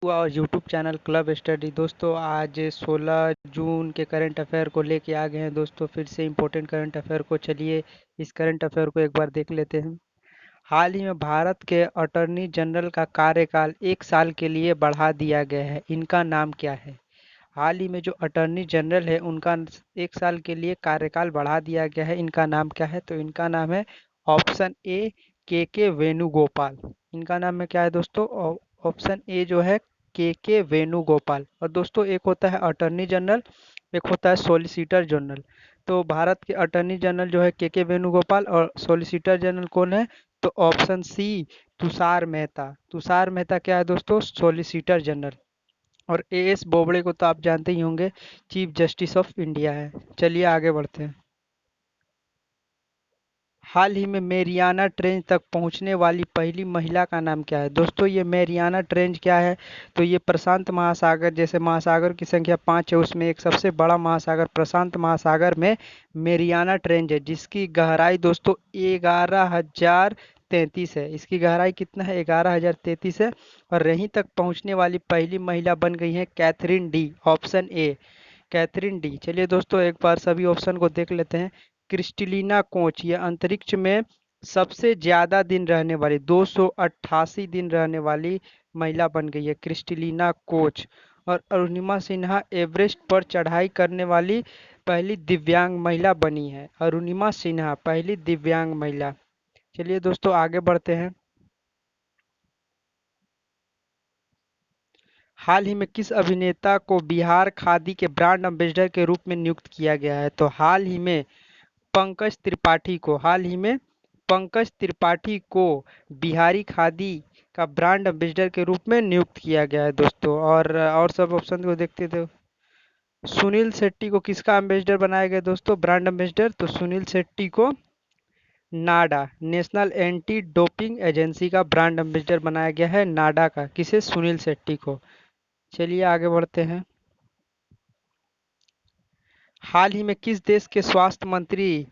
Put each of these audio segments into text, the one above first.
और YouTube channel club study. दोस्तों आज 16 जून के करंट अफेयर को लेके आ गए हैं दोस्तों, फिर से इम्पोर्टेंट करंट अफेयर को। चलिए इस करंट अफेयर को एक बार देख लेते हैं। हाल ही में भारत के अटॉर्नी जनरल का कार्यकाल 1 साल के लिए बढ़ा दिया गया है। इनका नाम क्या है? हाल ही में जो अटॉर्नी जनरल है उनका 1 साल के लिए कार्यकाल बढ़ा दिया गया है। इनका नाम क्या है? तो इनका नाम है ऑप्शन ए के वेणुगोपाल। इनका नाम है क्या है दोस्तों? ऑप्शन ए जो है के वेणुगोपाल। और दोस्तों एक होता है अटॉर्नी जनरल, एक होता है सॉलिसिटर जनरल। तो भारत के अटॉर्नी जनरल जो है के वेणुगोपाल, और सॉलिसिटर जनरल कौन है? तो ऑप्शन सी तुषार मेहता। तुषार मेहता क्या है दोस्तों? Solicitor general. और एएस बोबड़े को तो आप जानते ही होंगे, चीफ जस्टिस ऑफ इंडिया है। चलिए आगे बढ़ते हैं। हाल ही में मेरियाना ट्रेंच तक पहुंचने वाली पहली महिला का नाम क्या है? दोस्तों ये मेरियाना ट्रेंच क्या है? तो ये प्रशांत महासागर, जैसे महासागर की संख्या 5 है, उसमें एक सबसे बड़ा महासागर प्रशांत महासागर में मेरियाना ट्रेंच है, जिसकी गहराई दोस्तों 11,033 है। इसकी गहराई कितना है? 11,033 है। और यहीं तक पहुंचने वाली पहली महिला बन गई है Catherine D. Option A Catherine D. चलिए दोस्तों एक बार सभी ऑप्शन को देख लेते हैं। क्रिस्टलिना कोच, ये अंतरिक्ष में सबसे ज्यादा दिन रहने वाली, 288 दिन रहने वाली महिला बन गई है क्रिस्टलिना कोच। और अरुणिमा सिन्हा एवरेस्ट पर चढ़ाई करने वाली पहली दिव्यांग महिला बनी है। अरुणिमा सिन्हा पहली दिव्यांग महिला। चलिए दोस्तों आगे बढ़ते हैं। हाल ही में किस अभिनेता को बिहार खादी के ब्रांड एम्बेसडर के रूप में नियुक्त किया गया है? तो हाल ही में पंकज त्रिपाठी को बिहारी खादी का ब्रांड एम्बेसडर के रूप में नियुक्त किया गया है दोस्तों। और सब ऑप्शन को देखते थे। सुनील शेट्टी को किसका एम्बेसडर बनाया गया दोस्तों, ब्रांड एम्बेसडर? तो सुनील शेट्टी को नाडा, नेशनल एंटी डोपिंग एजेंसी का ब्रांड एम्बेसडर बनाया गया है। नाडा का किसे? सुनील शेट्टी को। चलिए आगे बढ़ते हैं। हाल ही में किस देश के स्वास्थ्य मंत्री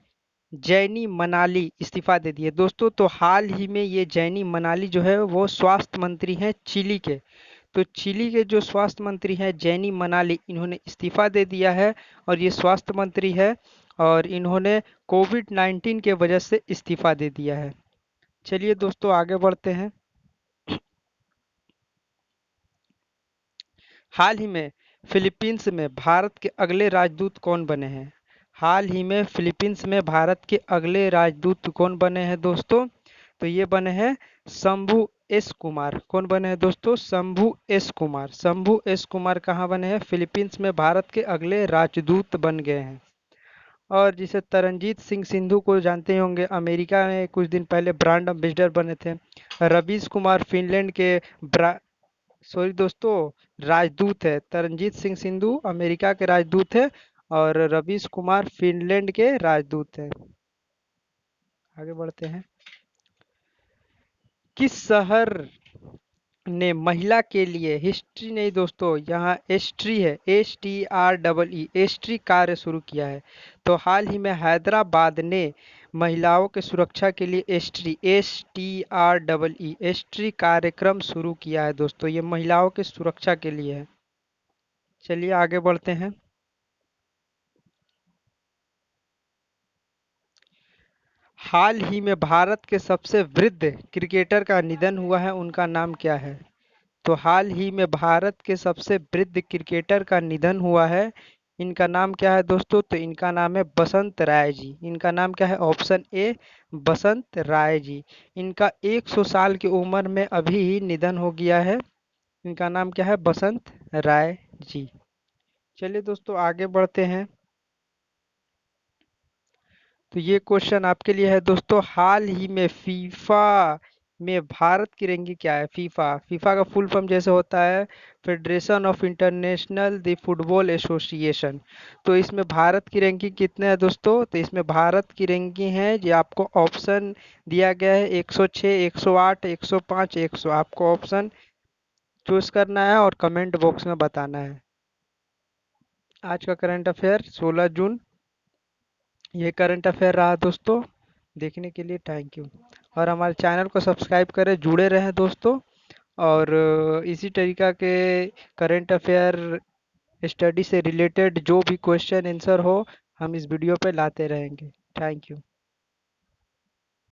जैनी मनाली इस्तीफा दे दिए? दोस्तों तो हाल ही में ये जैनी मनाली जो है वो स्वास्थ्य मंत्री हैं चिली के। तो चिली के जो स्वास्थ्य मंत्री हैं जैनी मनाली, इन्होंने इस्तीफा दे दिया है। और ये स्वास्थ्य मंत्री है, और इन्होंने कोविड-19 के वजह से इस्तीफा दे दिया है। चलिए दोस्तों आगे बढ़ते हैं। हाल ही में फिलीपींस में भारत के अगले राजदूत कौन बने हैं? हाल ही में फिलीपींस में भारत के अगले राजदूत कौन बने हैं दोस्तों? तो ये बने हैं शंभू एस कुमार। कौन बने हैं दोस्तों? शंभू एस कुमार। शंभू एस कुमार कहाँ बने हैं? फिलीपींस में भारत के अगले राजदूत बन गए हैं। और जिसे तरनजीत सिंह सिंधु को जानते ही होंगे, अमेरिका में कुछ दिन पहले ब्रांड एम्बेसडर बने थे। रवीश कुमार फिनलैंड के ब्रा सॉरी दोस्तों, राजदूत है। तरनजीत सिंह सिंधु अमेरिका के राजदूत है, और रवीश कुमार फिनलैंड के राजदूत हैं। आगे बढ़ते हैं। किस शहर ने महिला के लिए हिस्ट्री नहीं दोस्तों, यहाँ एस्ट्री है, STREE, एस्ट्री कार्य शुरू किया है? तो हाल ही में हैदराबाद ने महिलाओं के सुरक्षा के लिए एस्ट्री, STREE, एस्ट्री कार्यक्रम शुरू किया है दोस्तों। ये महिलाओं के सुरक्षा के लिए है। चलिए आगे बढ़ते हैं। हाल ही में भारत के सबसे वृद्ध क्रिकेटर का निधन हुआ है, उनका नाम क्या है? तो हाल ही में भारत के सबसे वृद्ध क्रिकेटर का निधन हुआ है, इनका नाम क्या है दोस्तों? तो इनका नाम है बसंत राय जी। इनका नाम क्या है? ऑप्शन ए बसंत राय जी। इनका 100 साल की उम्र में अभी ही निधन हो गया है। इनका नाम क्या है? बसंत राय जी। चलिए दोस्तों आगे बढ़ते हैं। तो ये क्वेश्चन आपके लिए है दोस्तों। हाल ही में फीफा में भारत की रैंकिंग क्या है? फीफा फीफा का फुल फॉर्म जैसे होता है federation of international the football association. तो इसमें भारत की रैंकिंग कितने है दोस्तों? तो इसमें भारत की रैंकिंग है, जो आपको ऑप्शन दिया गया है, 106, 108, 105, 100। आपको ऑप्शन चूज करना है और कमेंट बॉक्स में बताना है। आज का करंट अफेयर 16 जून, ये करंट अफेयर रहा दोस्तों। देखने के लिए थैंक यू। और हमारे चैनल को सब्सक्राइब करें, जुड़े रहें दोस्तों। और इसी तरीका के करंट अफेयर स्टडी से रिलेटेड जो भी क्वेश्चन आंसर हो हम इस वीडियो पे लाते रहेंगे। Thank you.